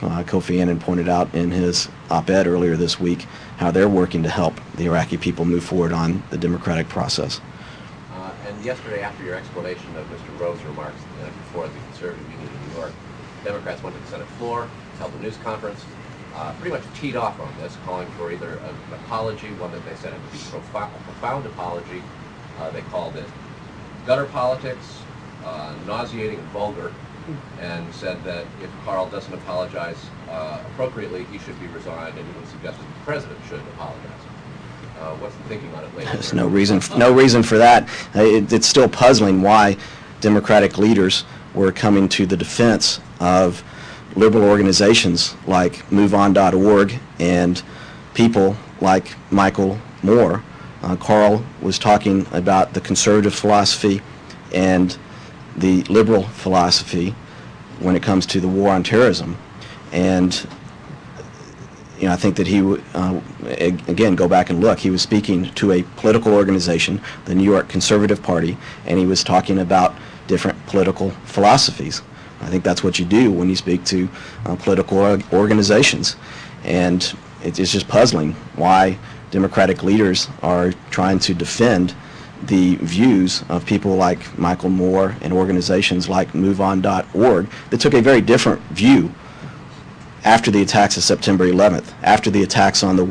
Kofi Annan pointed out in his op-ed earlier this week how they're working to help the Iraqi people move forward on the democratic process. And yesterday, after your explanation of Mr. Rove's remarks before the Conservative Union in New York, Democrats went to the Senate floor, held a news conference, pretty much teed off on this, calling for either an apology, one that they said it would be a profound apology. They called it gutter politics, nauseating and vulgar, and said that if Karl doesn't apologize appropriately, he should be resigned, and even suggested the president should apologize. What's the thinking on it later? There's no reason for that. It's still puzzling why Democratic leaders were coming to the defense of liberal organizations like MoveOn.org and people like Michael Moore. Karl was talking about the conservative philosophy and the liberal philosophy when it comes to the war on terrorism. And I think that he would, again, go back and look. He was speaking to a political organization, the New York Conservative Party, and he was talking about different political philosophies. I think that's what you do when you speak to political organizations. And it's just puzzling why Democratic leaders are trying to defend the views of people like Michael Moore and organizations like MoveOn.org that took a very different view after the attacks of September 11th, after the attacks on the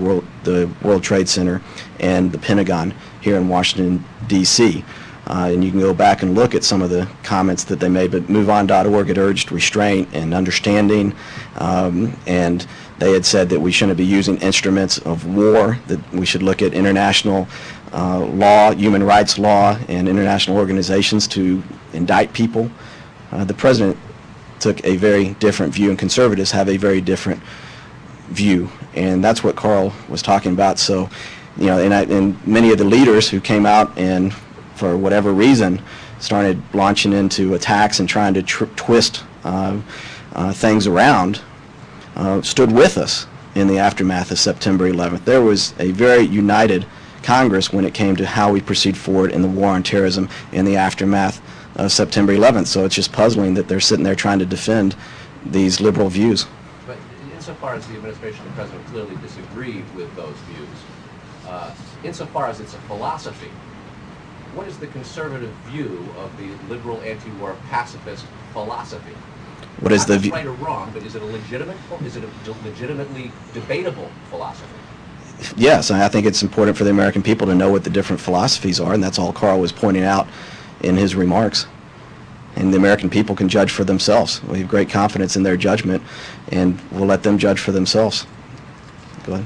World Trade Center and the Pentagon here in Washington, D.C. And you can go back and look at some of the comments that they made, but MoveOn.org had urged restraint and understanding, and they had said that we shouldn't be using instruments of war, that we should look at international law, human rights law, and international organizations to indict people. The president took a very different view, and conservatives have a very different view, and that's what Karl was talking about. So, and many of the leaders who came out and, for whatever reason, started launching into attacks and trying to twist things around, stood with us in the aftermath of September 11th. There was a very united Congress when it came to how we proceed forward in the war on terrorism in the aftermath of September 11th. So it's just puzzling that they're sitting there trying to defend these liberal views. But insofar as the administration and the president clearly disagree with those views, insofar as it's a philosophy, what is the conservative view of the liberal anti-war pacifist philosophy? What is the view? Right or wrong, but is it a legitimately debatable philosophy? Yes, I think it's important for the American people to know what the different philosophies are, and that's all Karl was pointing out in his remarks. And the American people can judge for themselves. We have great confidence in their judgment, and we'll let them judge for themselves. Go ahead.